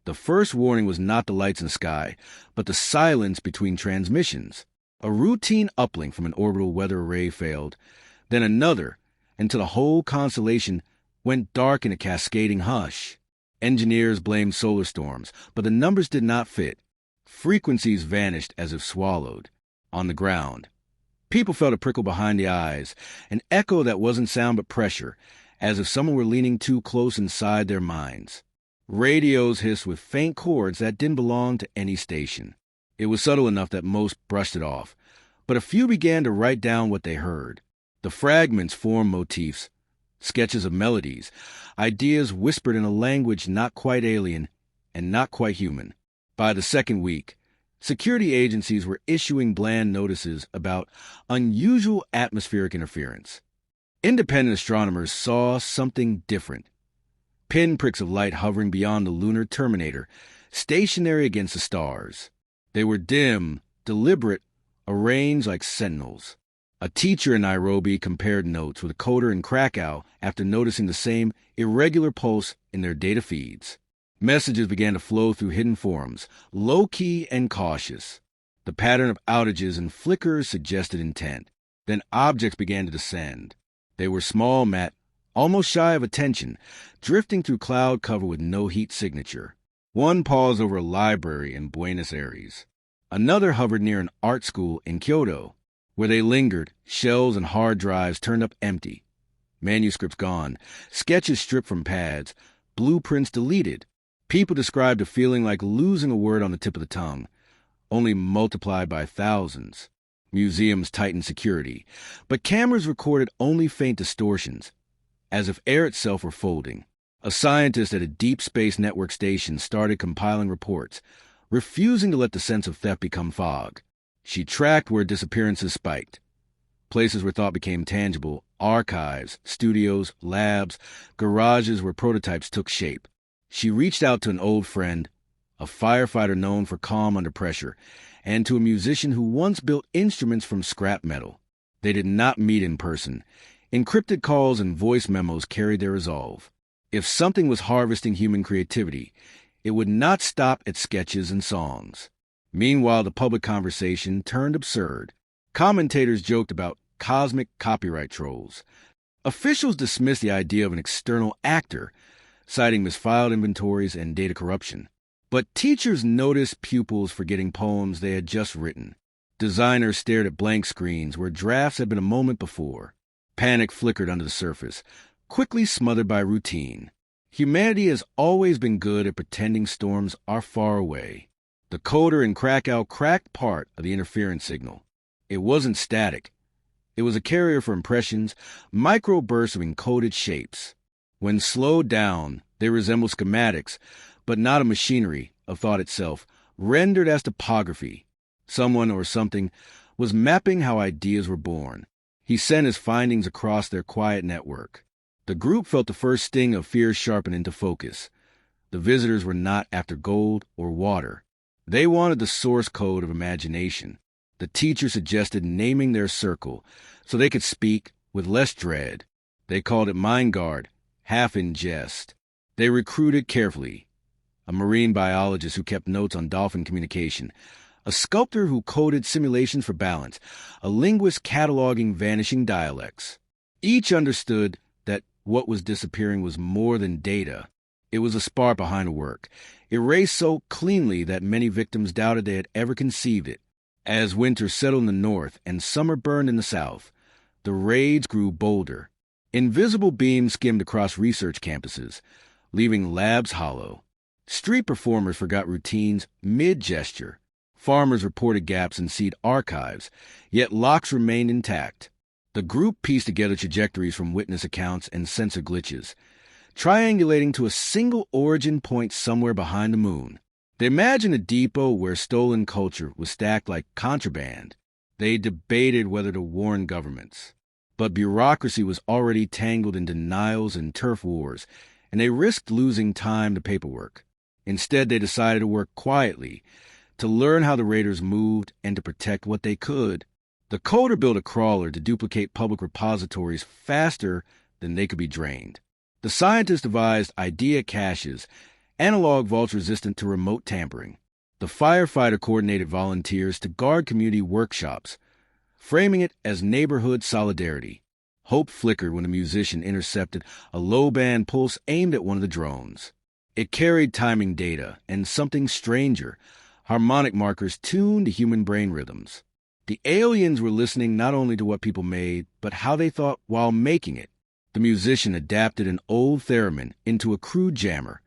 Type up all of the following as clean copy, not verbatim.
The first warning was not the lights in the sky, but the silence between transmissions. A routine uplink from an orbital weather array failed, then another, until the whole constellation went dark in a cascading hush. Engineers blamed solar storms, but the numbers did not fit. Frequencies vanished as if swallowed. On the ground, people felt a prickle behind the eyes, an echo that wasn't sound but pressure, as if someone were leaning too close inside their minds. Radios hissed with faint chords that didn't belong to any station. It was subtle enough that most brushed it off, but a few began to write down what they heard. The fragments formed motifs, sketches of melodies, ideas whispered in a language not quite alien and not quite human. By the second week, security agencies were issuing bland notices about unusual atmospheric interference. Independent astronomers saw something different. Pinpricks of light hovering beyond the lunar terminator, stationary against the stars. They were dim, deliberate, arranged like sentinels. A teacher in Nairobi compared notes with a coder in Krakow after noticing the same irregular pulse in their data feeds. Messages began to flow through hidden forums, low-key and cautious. The pattern of outages and flickers suggested intent. Then objects began to descend. They were small, matte, almost shy of attention, drifting through cloud cover with no heat signature. One paused over a library in Buenos Aires. Another hovered near an art school in Kyoto. Where they lingered, shells and hard drives turned up empty. Manuscripts gone, sketches stripped from pads, blueprints deleted. People described a feeling like losing a word on the tip of the tongue, only multiplied by thousands. Museums tightened security, but cameras recorded only faint distortions, as if air itself were folding. A scientist at a deep space network station started compiling reports, refusing to let the sense of theft become fog. She tracked where disappearances spiked. Places where thought became tangible, archives, studios, labs, garages where prototypes took shape. She reached out to an old friend, a firefighter known for calm under pressure, and to a musician who once built instruments from scrap metal. They did not meet in person. Encrypted calls and voice memos carried their resolve. If something was harvesting human creativity, it would not stop at sketches and songs. Meanwhile, the public conversation turned absurd. Commentators joked about cosmic copyright trolls. Officials dismissed the idea of an external actor, citing misfiled inventories and data corruption. But teachers noticed pupils forgetting poems they had just written. Designers stared at blank screens where drafts had been a moment before. Panic flickered under the surface, quickly smothered by routine. Humanity has always been good at pretending storms are far away. The coder in Krakow cracked part of the interference signal. It wasn't static. It was a carrier for impressions, microbursts of encoded shapes. When slowed down, they resembled schematics, but not a machinery of thought itself, rendered as topography. Someone or something was mapping how ideas were born. He sent his findings across their quiet network. The group felt the first sting of fear sharpen into focus. The visitors were not after gold or water. They wanted the source code of imagination. The teacher suggested naming their circle so they could speak with less dread. They called it Mind Guard, half in jest. They recruited carefully. A marine biologist who kept notes on dolphin communication, a sculptor who coded simulations for balance, a linguist cataloging vanishing dialects. Each understood that what was disappearing was more than data. It was a spark behind the work, erased so cleanly that many victims doubted they had ever conceived it. As winter settled in the north and summer burned in the south, the raids grew bolder. Invisible beams skimmed across research campuses, leaving labs hollow. Street performers forgot routines mid-gesture. Farmers reported gaps in seed archives, yet locks remained intact. The group pieced together trajectories from witness accounts and sensor glitches, triangulating to a single origin point somewhere behind the moon. They imagined a depot where stolen culture was stacked like contraband. They debated whether to warn governments. But bureaucracy was already tangled in denials and turf wars, and they risked losing time to paperwork. Instead, they decided to work quietly, to learn how the raiders moved and to protect what they could. The coder built a crawler to duplicate public repositories faster than they could be drained. The scientists devised idea caches analog vaults resistant to remote tampering. The firefighter coordinated volunteers to guard community workshops, framing it as neighborhood solidarity. Hope flickered when a musician intercepted a low-band pulse aimed at one of the drones. It carried timing data and something stranger, harmonic markers tuned to human brain rhythms. The aliens were listening not only to what people made, but how they thought while making it. The musician adapted an old theremin into a crude jammer,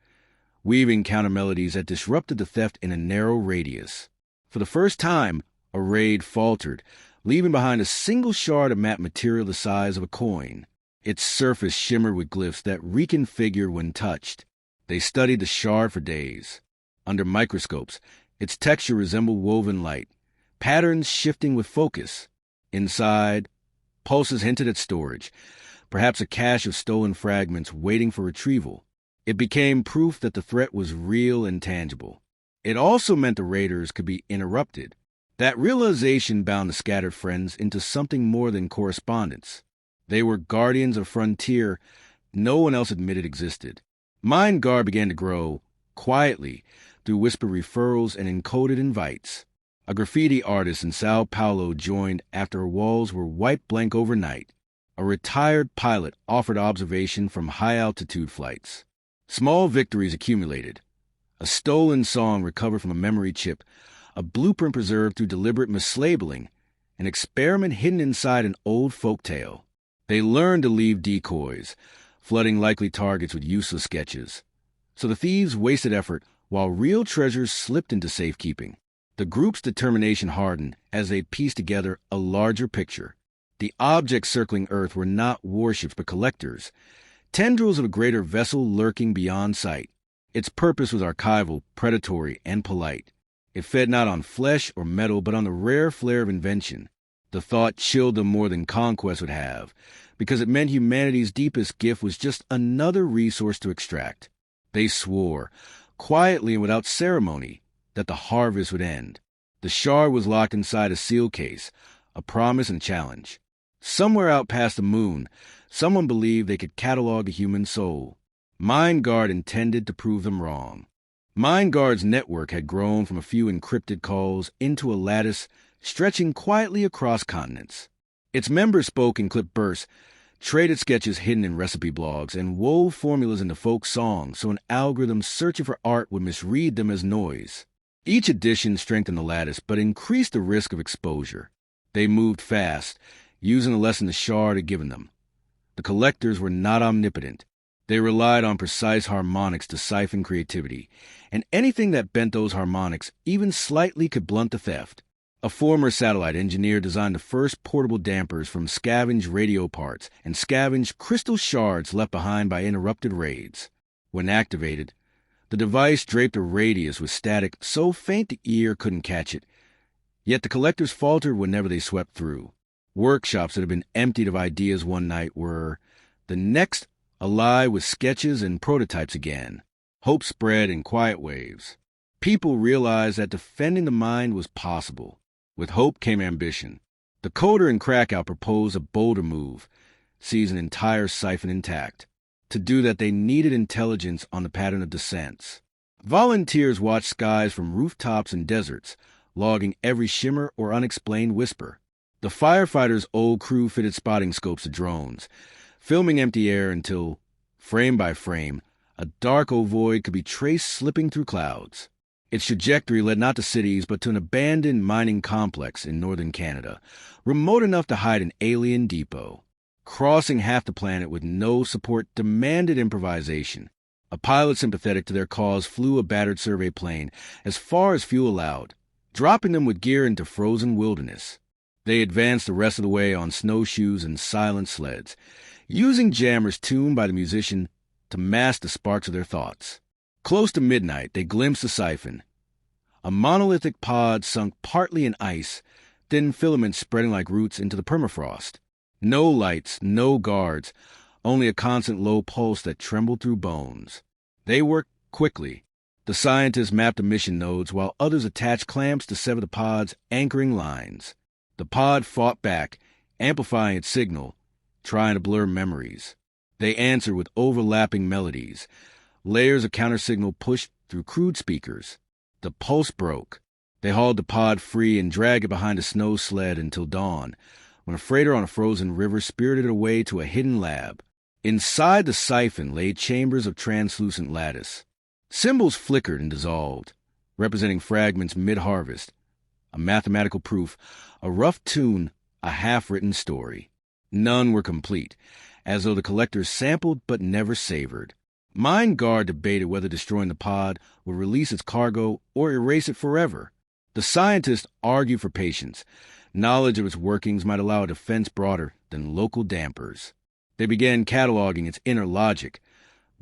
weaving counter-melodies that disrupted the theft in a narrow radius. For the first time, a raid faltered, leaving behind a single shard of matte material the size of a coin. Its surface shimmered with glyphs that reconfigured when touched. They studied the shard for days. Under microscopes, its texture resembled woven light, patterns shifting with focus. Inside, pulses hinted at storage, perhaps a cache of stolen fragments waiting for retrieval. It became proof that the threat was real and tangible. It also meant the raiders could be interrupted. That realization bound the scattered friends into something more than correspondence. They were guardians of a frontier no one else admitted existed. Mind Guard began to grow, quietly, through whispered referrals and encoded invites. A graffiti artist in Sao Paulo joined after her walls were wiped blank overnight. A retired pilot offered observation from high-altitude flights. Small victories accumulated. A stolen song recovered from a memory chip, a blueprint preserved through deliberate mislabeling, an experiment hidden inside an old folktale. They learned to leave decoys, flooding likely targets with useless sketches. So the thieves wasted effort while real treasures slipped into safekeeping. The group's determination hardened as they pieced together a larger picture. The objects circling Earth were not warships but collectors, tendrils of a greater vessel lurking beyond sight. Its purpose was archival, predatory, and polite. It fed not on flesh or metal but on the rare flare of invention. The thought chilled them more than conquest would have, because it meant humanity's deepest gift was just another resource to extract. They swore, quietly and without ceremony, that the harvest would end. The shard was locked inside a seal case, a promise and challenge. Somewhere out past the moon, someone believed they could catalog the human soul. Mind Guard intended to prove them wrong. Mind Guard's network had grown from a few encrypted calls into a lattice stretching quietly across continents. Its members spoke in clipped bursts, traded sketches hidden in recipe blogs, and wove formulas into folk songs so an algorithm searching for art would misread them as noise. Each addition strengthened the lattice, but increased the risk of exposure. They moved fast, using the lesson the shard had given them. The collectors were not omnipotent. They relied on precise harmonics to siphon creativity, and anything that bent those harmonics, even slightly, could blunt the theft. A former satellite engineer designed the first portable dampers from scavenged radio parts and scavenged crystal shards left behind by interrupted raids. When activated, the device draped a radius with static so faint the ear couldn't catch it. Yet the collectors faltered whenever they swept through. Workshops that had been emptied of ideas one night were, the next, alive with sketches and prototypes again. Hope spread in quiet waves. People realized that defending the mind was possible. With hope came ambition. The coder in Krakow proposed a bolder move, seize an entire siphon intact. To do that, they needed intelligence on the pattern of descents. Volunteers watched skies from rooftops and deserts, logging every shimmer or unexplained whisper. The firefighters' old crew fitted spotting scopes to drones, filming empty air until, frame by frame, a dark ovoid could be traced slipping through clouds. Its trajectory led not to cities but to an abandoned mining complex in northern Canada, remote enough to hide an alien depot. Crossing half the planet with no support demanded improvisation. A pilot sympathetic to their cause flew a battered survey plane as far as fuel allowed, dropping them with gear into frozen wilderness. They advanced the rest of the way on snowshoes and silent sleds, using jammers tuned by the musician to mask the sparks of their thoughts. Close to midnight, they glimpsed the siphon. A monolithic pod sunk partly in ice, thin filaments spreading like roots into the permafrost. No lights, no guards, only a constant low pulse that trembled through bones. They worked quickly. The scientists mapped the mission nodes while others attached clamps to sever the pod's anchoring lines. The pod fought back, amplifying its signal, trying to blur memories. They answered with overlapping melodies, Layers of countersignal pushed through crude speakers. The pulse broke. They hauled the pod free and dragged it behind a snow sled until dawn, when a freighter on a frozen river spirited it away to a hidden lab. Inside the siphon lay chambers of translucent lattice. Symbols flickered and dissolved, representing fragments mid-harvest, a mathematical proof, a rough tune, a half-written story. None were complete, as though the collectors sampled but never savored. Mind Guard debated whether destroying the pod would release its cargo or erase it forever. The scientists argued for patience. Knowledge of its workings might allow a defense broader than local dampers. They began cataloging its inner logic,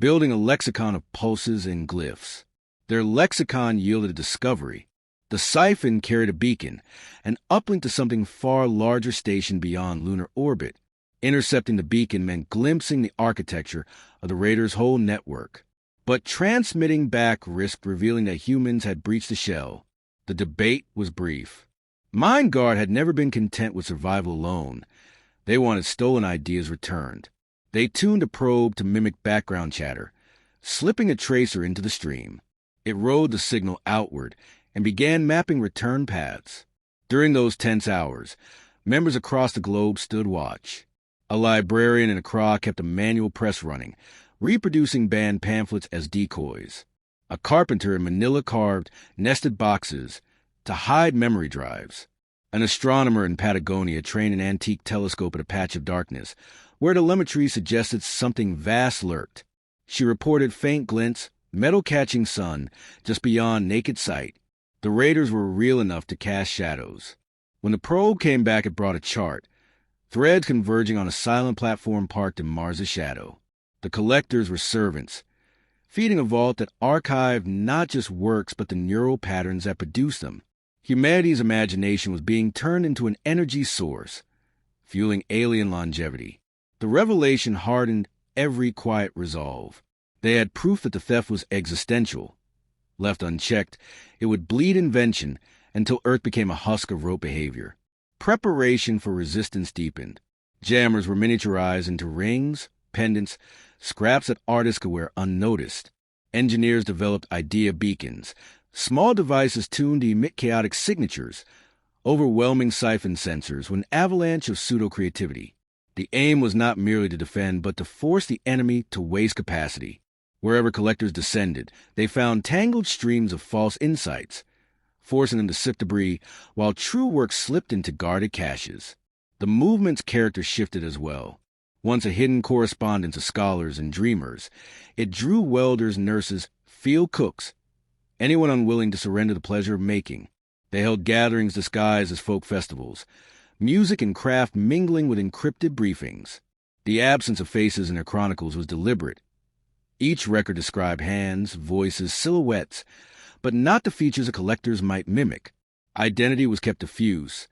building a lexicon of pulses and glyphs. Their lexicon yielded a discovery. The siphon carried a beacon, an uplink to something far larger stationed beyond lunar orbit. Intercepting the beacon meant glimpsing the architecture of the Raiders' whole network. But transmitting back risked revealing that humans had breached the shell. The debate was brief. Mind Guard had never been content with survival alone. They wanted stolen ideas returned. They tuned a probe to mimic background chatter, slipping a tracer into the stream. It rode the signal outward and began mapping return paths. During those tense hours, members across the globe stood watch. A librarian in Accra kept a manual press running, reproducing banned pamphlets as decoys. A carpenter in Manila carved nested boxes to hide memory drives. An astronomer in Patagonia trained an antique telescope at a patch of darkness, where telemetry suggested something vast lurked. She reported faint glints, metal-catching sun, just beyond naked sight. The raiders were real enough to cast shadows. When the probe came back, it brought a chart, threads converging on a silent platform parked in Mars' shadow. The collectors were servants, feeding a vault that archived not just works but the neural patterns that produced them. Humanity's imagination was being turned into an energy source, fueling alien longevity. The revelation hardened every quiet resolve. They had proof that the theft was existential. Left unchecked, it would bleed invention until Earth became a husk of rote behavior. Preparation for resistance deepened. Jammers were miniaturized into rings, pendants, scraps that artists could wear unnoticed. Engineers developed idea beacons, small devices tuned to emit chaotic signatures, overwhelming siphon sensors with an avalanche of pseudo-creativity. The aim was not merely to defend, but to force the enemy to waste capacity. Wherever collectors descended, they found tangled streams of false insights, forcing them to sift debris while true work slipped into guarded caches. The movement's character shifted as well. Once a hidden correspondence of scholars and dreamers, it drew welders, nurses, field cooks, anyone unwilling to surrender the pleasure of making. They held gatherings disguised as folk festivals, music and craft mingling with encrypted briefings. The absence of faces in their chronicles was deliberate. Each record described hands, voices, silhouettes, but not the features a collectors might mimic. Identity was kept diffuse,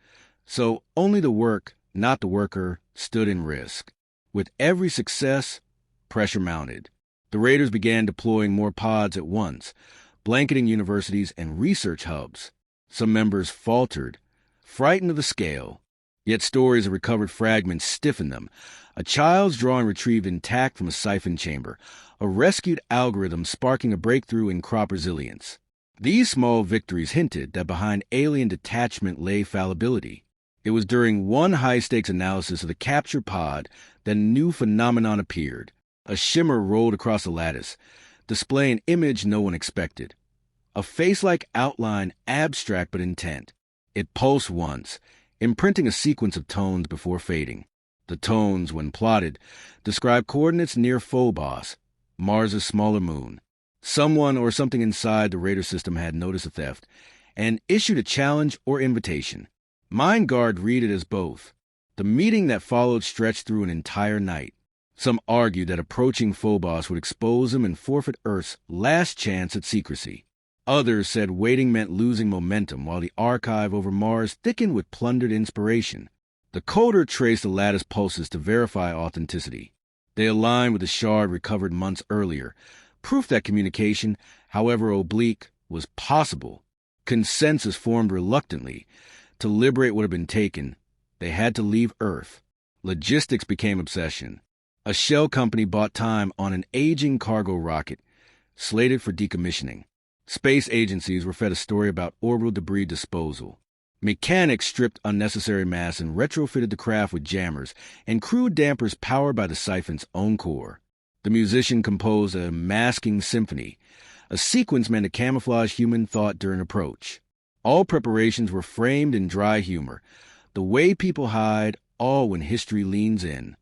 so only the work, not the worker, stood in risk. With every success, pressure mounted. The raiders began deploying more pods at once, blanketing universities and research hubs. Some members faltered, frightened of the scale. Yet stories of recovered fragments stiffened them. A child's drawing retrieved intact from a siphon chamber, a rescued algorithm sparking a breakthrough in crop resilience. These small victories hinted that behind alien detachment lay fallibility. It was during one high-stakes analysis of the captured pod that a new phenomenon appeared. A shimmer rolled across the lattice, displaying an image no one expected. A face-like outline, abstract but intent. It pulsed once, imprinting a sequence of tones before fading. The tones, when plotted, described coordinates near Phobos, Mars' smaller moon. Someone or something inside the radar system had noticed the theft and issued a challenge or invitation. Mind Guard read it as both. The meeting that followed stretched through an entire night. Some argued that approaching Phobos would expose them and forfeit Earth's last chance at secrecy. Others said waiting meant losing momentum, while the archive over Mars thickened with plundered inspiration. The coder traced the lattice pulses to verify authenticity. They aligned with the shard recovered months earlier, proof that communication, however oblique, was possible. Consensus formed reluctantly. To liberate what had been taken, they had to leave Earth. Logistics became obsession. A shell company bought time on an aging cargo rocket, slated for decommissioning. Space agencies were fed a story about orbital debris disposal. Mechanics stripped unnecessary mass and retrofitted the craft with jammers and crude dampers powered by the siphon's own core. The musician composed a masking symphony, a sequence meant to camouflage human thought during approach. All preparations were framed in dry humor, the way people hide, all when history leans in.